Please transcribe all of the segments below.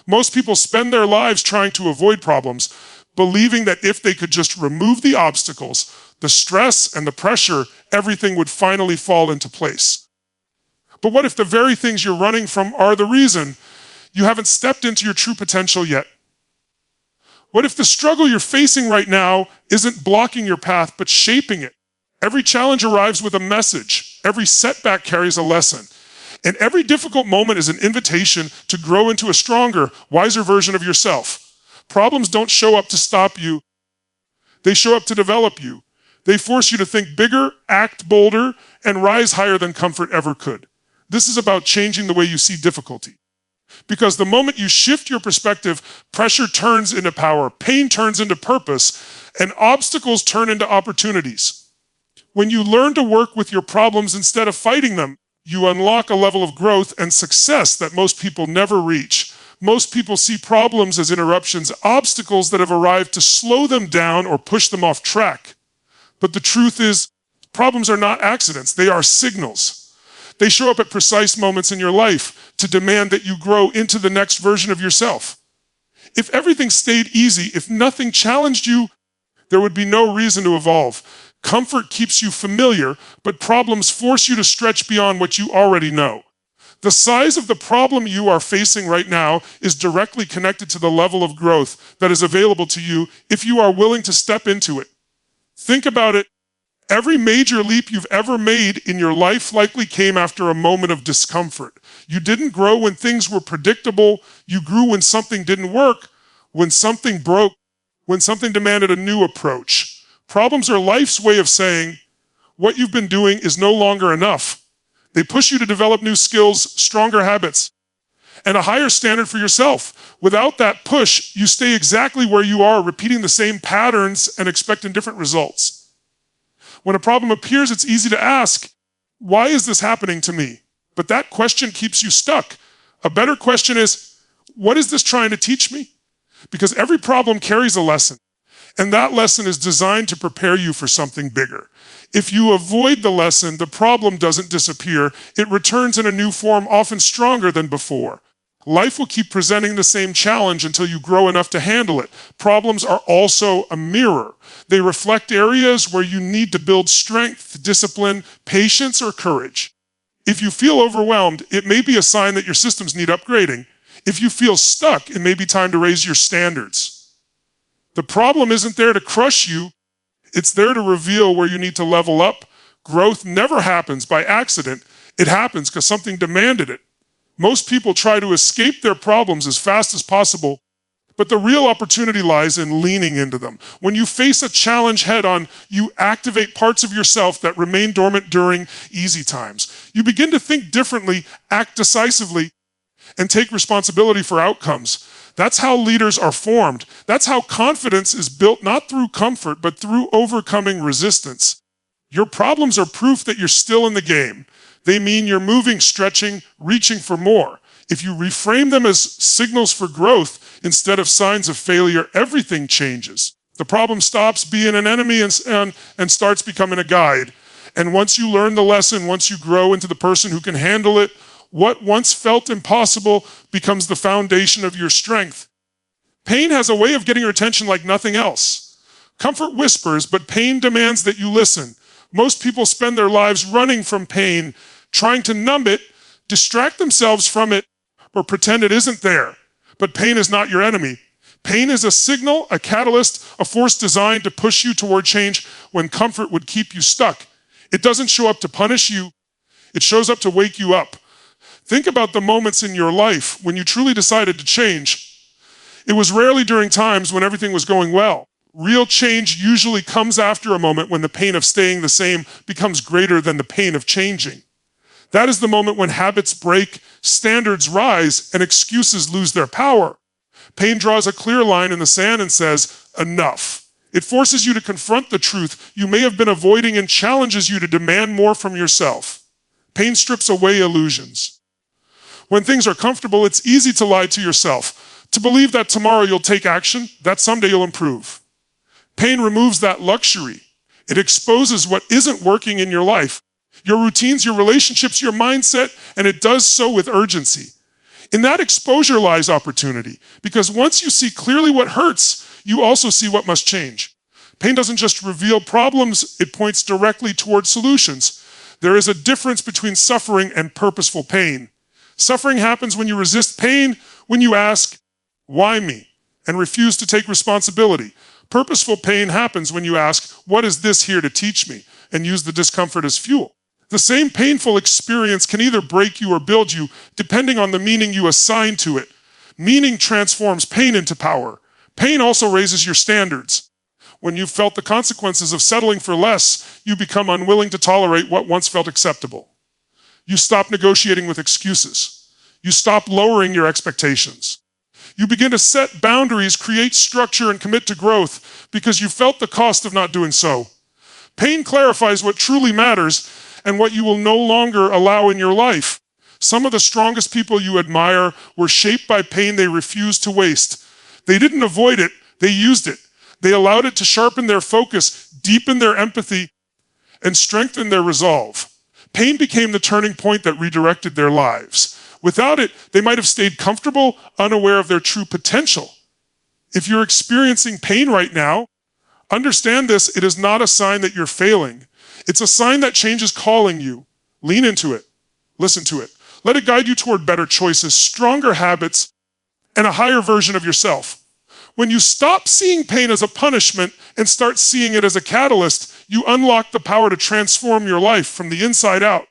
Most people spend their lives trying to avoid problems, believing that if they could just remove the obstacles, the stress and the pressure, everything would finally fall into place. But what if the very things you're running from are the reason you haven't stepped into your true potential yet? What if the struggle you're facing right now isn't blocking your path, but shaping it? Every challenge arrives with a message. Every setback carries a lesson. And every difficult moment is an invitation to grow into a stronger, wiser version of yourself. Problems don't show up to stop you. They show up to develop you. They force you to think bigger, act bolder, and rise higher than comfort ever could. This is about changing the way you see difficulty. Because the moment you shift your perspective, pressure turns into power, pain turns into purpose, and obstacles turn into opportunities. When you learn to work with your problems instead of fighting them, you unlock a level of growth and success that most people never reach. Most people see problems as interruptions, obstacles that have arrived to slow them down or push them off track. But the truth is, problems are not accidents, they are signals. They show up at precise moments in your life to demand that you grow into the next version of yourself. If everything stayed easy, if nothing challenged you, there would be no reason to evolve. Comfort keeps you familiar, but problems force you to stretch beyond what you already know. The size of the problem you are facing right now is directly connected to the level of growth that is available to you if you are willing to step into it. Think about it. Every major leap you've ever made in your life likely came after a moment of discomfort. You didn't grow when things were predictable. You grew when something didn't work, when something broke, when something demanded a new approach. Problems are life's way of saying, what you've been doing is no longer enough. They push you to develop new skills, stronger habits, and a higher standard for yourself. Without that push, you stay exactly where you are, repeating the same patterns and expecting different results. When a problem appears, it's easy to ask, why is this happening to me? But that question keeps you stuck. A better question is, what is this trying to teach me? Because every problem carries a lesson, and that lesson is designed to prepare you for something bigger. If you avoid the lesson, the problem doesn't disappear. It returns in a new form, often stronger than before. Life will keep presenting the same challenge until you grow enough to handle it. Problems are also a mirror. They reflect areas where you need to build strength, discipline, patience, or courage. If you feel overwhelmed, it may be a sign that your systems need upgrading. If you feel stuck, it may be time to raise your standards. The problem isn't there to crush you. It's there to reveal where you need to level up. Growth never happens by accident. It happens because something demanded it. Most people try to escape their problems as fast as possible, but the real opportunity lies in leaning into them. When you face a challenge head-on, you activate parts of yourself that remain dormant during easy times. You begin to think differently, act decisively, and take responsibility for outcomes. That's how leaders are formed. That's how confidence is built, not through comfort, but through overcoming resistance. Your problems are proof that you're still in the game. They mean you're moving, stretching, reaching for more. If you reframe them as signals for growth instead of signs of failure, everything changes. The problem stops being an enemy and starts becoming a guide. And once you learn the lesson, once you grow into the person who can handle it, what once felt impossible becomes the foundation of your strength. Pain has a way of getting your attention like nothing else. Comfort whispers, but pain demands that you listen. Most people spend their lives running from pain, trying to numb it, distract themselves from it, or pretend it isn't there. But pain is not your enemy. Pain is a signal, a catalyst, a force designed to push you toward change when comfort would keep you stuck. It doesn't show up to punish you. It shows up to wake you up. Think about the moments in your life when you truly decided to change. It was rarely during times when everything was going well. Real change usually comes after a moment when the pain of staying the same becomes greater than the pain of changing. That is the moment when habits break, standards rise, and excuses lose their power. Pain draws a clear line in the sand and says, enough. It forces you to confront the truth you may have been avoiding and challenges you to demand more from yourself. Pain strips away illusions. When things are comfortable, it's easy to lie to yourself, to believe that tomorrow you'll take action, that someday you'll improve. Pain removes that luxury. It exposes what isn't working in your life, your routines, your relationships, your mindset, and it does so with urgency. In that exposure lies opportunity, because once you see clearly what hurts, you also see what must change. Pain doesn't just reveal problems, it points directly toward solutions. There is a difference between suffering and purposeful pain. Suffering happens when you resist pain, when you ask, why me? And refuse to take responsibility. Purposeful pain happens when you ask, what is this here to teach me? And use the discomfort as fuel. The same painful experience can either break you or build you, depending on the meaning you assign to it. Meaning transforms pain into power. Pain also raises your standards. When you've felt the consequences of settling for less, you become unwilling to tolerate what once felt acceptable. You stop negotiating with excuses. You stop lowering your expectations. You begin to set boundaries, create structure, and commit to growth because you felt the cost of not doing so. Pain clarifies what truly matters and what you will no longer allow in your life. Some of the strongest people you admire were shaped by pain they refused to waste. They didn't avoid it, they used it. They allowed it to sharpen their focus, deepen their empathy, and strengthen their resolve. Pain became the turning point that redirected their lives. Without it, they might have stayed comfortable, unaware of their true potential. If you're experiencing pain right now, understand this, it is not a sign that you're failing. It's a sign that change is calling you. Lean into it. Listen to it. Let it guide you toward better choices, stronger habits, and a higher version of yourself. When you stop seeing pain as a punishment and start seeing it as a catalyst, you unlock the power to transform your life from the inside out.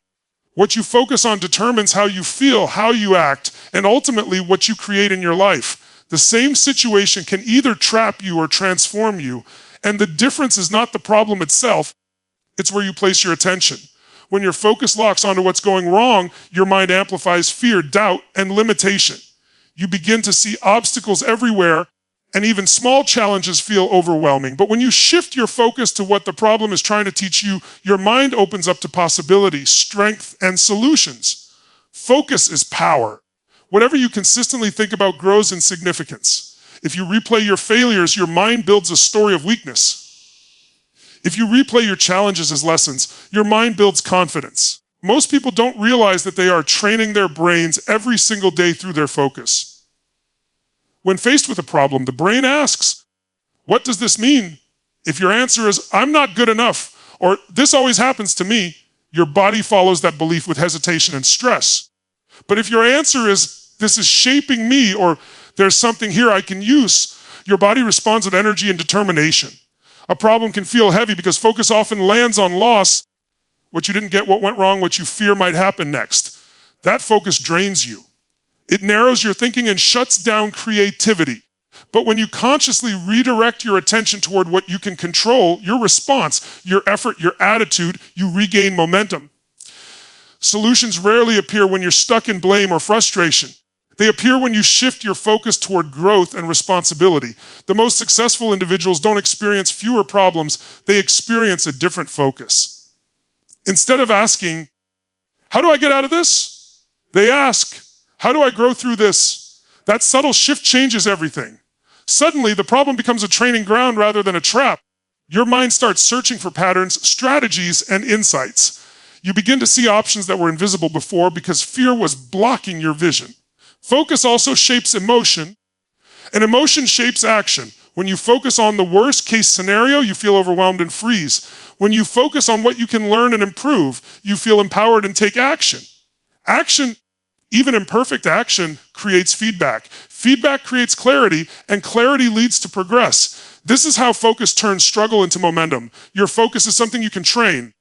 What you focus on determines how you feel, how you act, and ultimately what you create in your life. The same situation can either trap you or transform you, and the difference is not the problem itself, it's where you place your attention. When your focus locks onto what's going wrong, your mind amplifies fear, doubt, and limitation. You begin to see obstacles everywhere, and even small challenges feel overwhelming. But when you shift your focus to what the problem is trying to teach you, your mind opens up to possibility, strength, and solutions. Focus is power. Whatever you consistently think about grows in significance. If you replay your failures, your mind builds a story of weakness. If you replay your challenges as lessons, your mind builds confidence. Most people don't realize that they are training their brains every single day through their focus. When faced with a problem, the brain asks, what does this mean? If your answer is, I'm not good enough, or this always happens to me, your body follows that belief with hesitation and stress. But if your answer is, this is shaping me, or there's something here I can use, your body responds with energy and determination. A problem can feel heavy because focus often lands on loss, what you didn't get, what went wrong, what you fear might happen next. That focus drains you. It narrows your thinking and shuts down creativity. But when you consciously redirect your attention toward what you can control, your response, your effort, your attitude, you regain momentum. Solutions rarely appear when you're stuck in blame or frustration. They appear when you shift your focus toward growth and responsibility. The most successful individuals don't experience fewer problems, they experience a different focus. Instead of asking, how do I get out of this? They ask, how do I grow through this? That subtle shift changes everything. Suddenly, the problem becomes a training ground rather than a trap. Your mind starts searching for patterns, strategies, and insights. You begin to see options that were invisible before because fear was blocking your vision. Focus also shapes emotion, and emotion shapes action. When you focus on the worst case scenario, you feel overwhelmed and freeze. When you focus on what you can learn and improve, you feel empowered and take action. Action, even imperfect action, creates feedback. Feedback creates clarity, and clarity leads to progress. This is how focus turns struggle into momentum. Your focus is something you can train.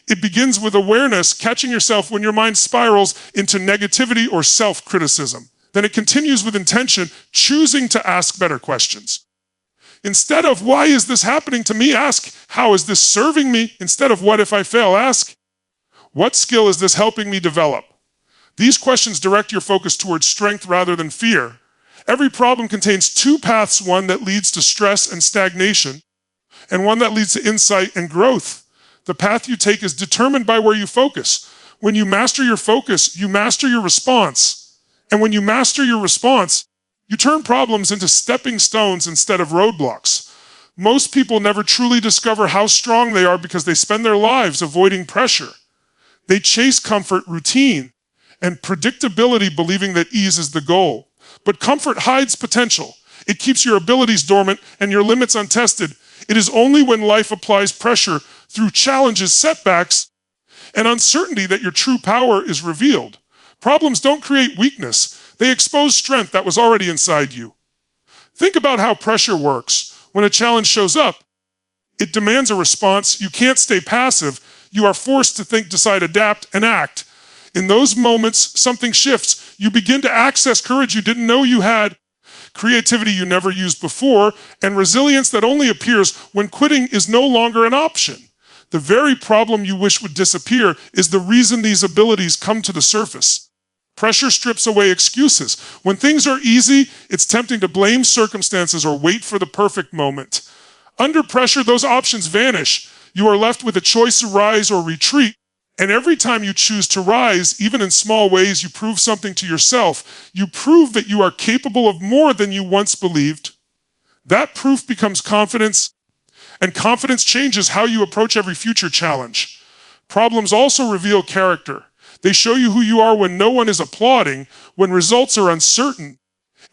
It begins with awareness, catching yourself when your mind spirals into negativity or self-criticism. Then it continues with intention, choosing to ask better questions. Instead of, why is this happening to me? Ask, how is this serving me? Instead of, what if I fail? Ask, what skill is this helping me develop? These questions direct your focus towards strength rather than fear. Every problem contains two paths, one that leads to stress and stagnation, and one that leads to insight and growth. The path you take is determined by where you focus. When you master your focus, you master your response. And when you master your response, you turn problems into stepping stones instead of roadblocks. Most people never truly discover how strong they are because they spend their lives avoiding pressure. They chase comfort, routine, and predictability, believing that ease is the goal. But comfort hides potential. It keeps your abilities dormant and your limits untested. It is only when life applies pressure through challenges, setbacks, and uncertainty that your true power is revealed. Problems don't create weakness. They expose strength that was already inside you. Think about how pressure works. When a challenge shows up, it demands a response. You can't stay passive. You are forced to think, decide, adapt, and act. In those moments, something shifts. You begin to access courage you didn't know you had, creativity you never used before, and resilience that only appears when quitting is no longer an option. The very problem you wish would disappear is the reason these abilities come to the surface. Pressure strips away excuses. When things are easy, it's tempting to blame circumstances or wait for the perfect moment. Under pressure, those options vanish. You are left with a choice to rise or retreat. And every time you choose to rise, even in small ways, you prove something to yourself. You prove that you are capable of more than you once believed. That proof becomes confidence, and confidence changes how you approach every future challenge. Problems also reveal character. They show you who you are when no one is applauding, when results are uncertain,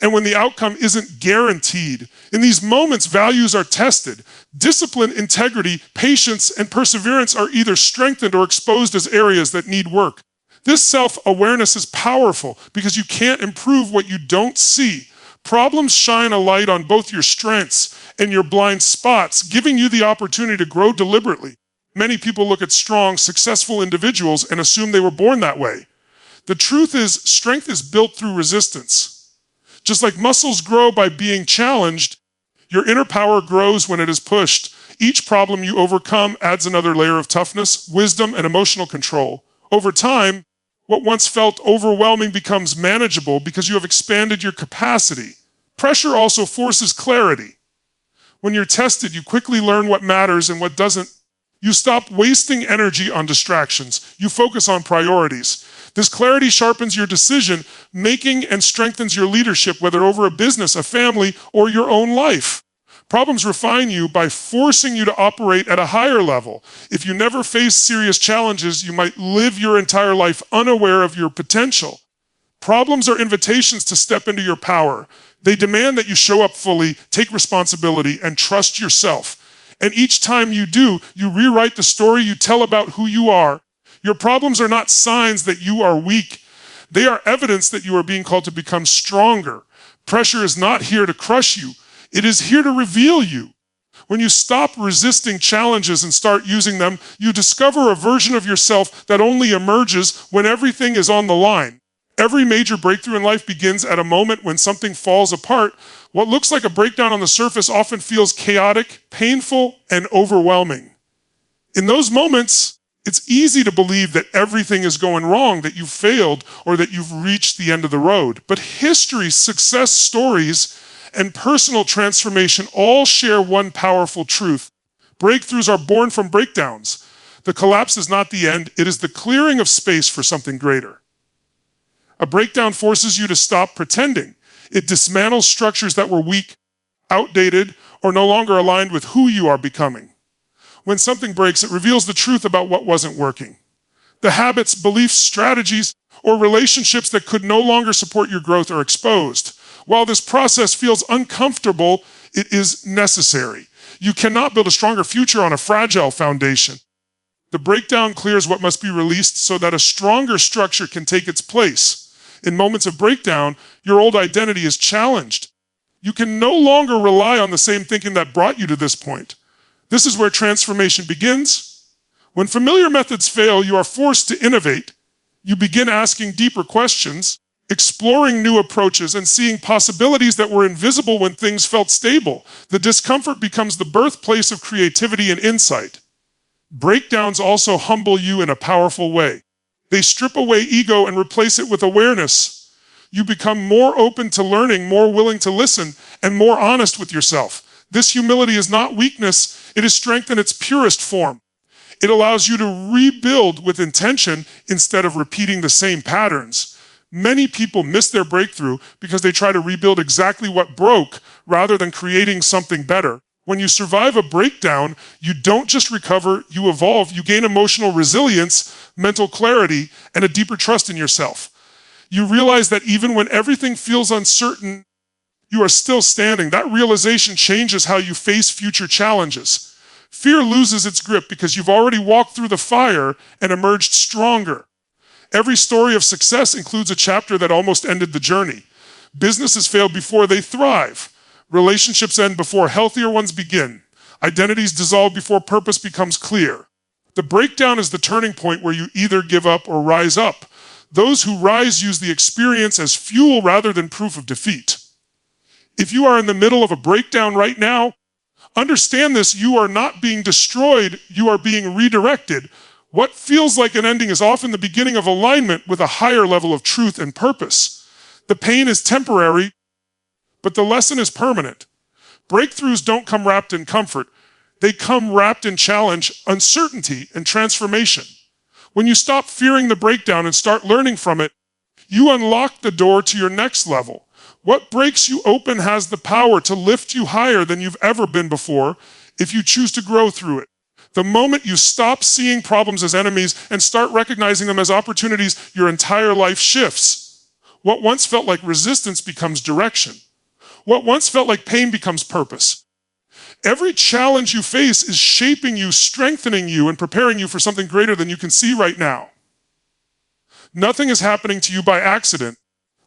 and when the outcome isn't guaranteed. In these moments, values are tested. Discipline, integrity, patience, and perseverance are either strengthened or exposed as areas that need work. This self-awareness is powerful because you can't improve what you don't see. Problems shine a light on both your strengths and your blind spots, giving you the opportunity to grow deliberately. Many people look at strong, successful individuals and assume they were born that way. The truth is, strength is built through resistance. Just like muscles grow by being challenged, your inner power grows when it is pushed. Each problem you overcome adds another layer of toughness, wisdom, and emotional control. Over time, what once felt overwhelming becomes manageable because you have expanded your capacity. Pressure also forces clarity. When you're tested, you quickly learn what matters and what doesn't. You stop wasting energy on distractions. You focus on priorities. This clarity sharpens your decision making and strengthens your leadership, whether over a business, a family, or your own life. Problems refine you by forcing you to operate at a higher level. If you never face serious challenges, you might live your entire life unaware of your potential. Problems are invitations to step into your power. They demand that you show up fully, take responsibility, and trust yourself. And each time you do, you rewrite the story you tell about who you are. Your problems are not signs that you are weak. They are evidence that you are being called to become stronger. Pressure is not here to crush you. It is here to reveal you. When you stop resisting challenges and start using them, you discover a version of yourself that only emerges when everything is on the line. Every major breakthrough in life begins at a moment when something falls apart. What looks like a breakdown on the surface often feels chaotic, painful, and overwhelming. In those moments, it's easy to believe that everything is going wrong, that you've failed, or that you've reached the end of the road. But history, success stories, and personal transformation all share one powerful truth. Breakthroughs are born from breakdowns. The collapse is not the end, it is the clearing of space for something greater. A breakdown forces you to stop pretending. It dismantles structures that were weak, outdated, or no longer aligned with who you are becoming. When something breaks, it reveals the truth about what wasn't working. The habits, beliefs, strategies, or relationships that could no longer support your growth are exposed. While this process feels uncomfortable, it is necessary. You cannot build a stronger future on a fragile foundation. The breakdown clears what must be released so that a stronger structure can take its place. In moments of breakdown, your old identity is challenged. You can no longer rely on the same thinking that brought you to this point. This is where transformation begins. When familiar methods fail, you are forced to innovate. You begin asking deeper questions, exploring new approaches, and seeing possibilities that were invisible when things felt stable. The discomfort becomes the birthplace of creativity and insight. Breakdowns also humble you in a powerful way. They strip away ego and replace it with awareness. You become more open to learning, more willing to listen, and more honest with yourself. This humility is not weakness, it is strength in its purest form. It allows you to rebuild with intention instead of repeating the same patterns. Many people miss their breakthrough because they try to rebuild exactly what broke rather than creating something better. When you survive a breakdown, you don't just recover, you evolve. You gain emotional resilience, mental clarity, and a deeper trust in yourself. You realize that even when everything feels uncertain, you are still standing. That realization changes how you face future challenges. Fear loses its grip because you've already walked through the fire and emerged stronger. Every story of success includes a chapter that almost ended the journey. Businesses fail before they thrive. Relationships end before healthier ones begin. Identities dissolve before purpose becomes clear. The breakdown is the turning point where you either give up or rise up. Those who rise use the experience as fuel rather than proof of defeat. If you are in the middle of a breakdown right now, understand this: you are not being destroyed, you are being redirected. What feels like an ending is often the beginning of alignment with a higher level of truth and purpose. The pain is temporary, but the lesson is permanent. Breakthroughs don't come wrapped in comfort. They come wrapped in challenge, uncertainty, and transformation. When you stop fearing the breakdown and start learning from it, you unlock the door to your next level. What breaks you open has the power to lift you higher than you've ever been before if you choose to grow through it. The moment you stop seeing problems as enemies and start recognizing them as opportunities, your entire life shifts. What once felt like resistance becomes direction. What once felt like pain becomes purpose. Every challenge you face is shaping you, strengthening you, and preparing you for something greater than you can see right now. Nothing is happening to you by accident.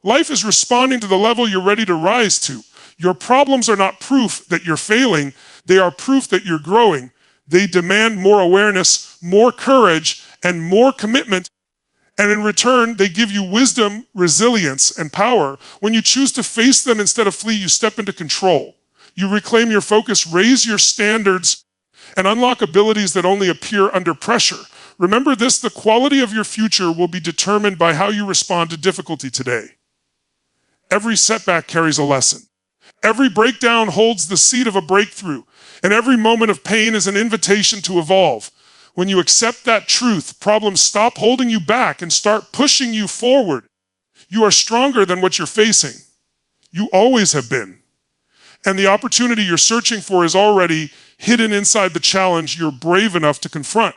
Life is responding to the level you're ready to rise to. Your problems are not proof that you're failing. They are proof that you're growing. They demand more awareness, more courage, and more commitment. And in return, they give you wisdom, resilience, and power. When you choose to face them instead of flee, you step into control. You reclaim your focus, raise your standards, and unlock abilities that only appear under pressure. Remember this: the quality of your future will be determined by how you respond to difficulty today. Every setback carries a lesson. Every breakdown holds the seed of a breakthrough, and every moment of pain is an invitation to evolve. When you accept that truth, problems stop holding you back and start pushing you forward. You are stronger than what you're facing. You always have been. And the opportunity you're searching for is already hidden inside the challenge you're brave enough to confront.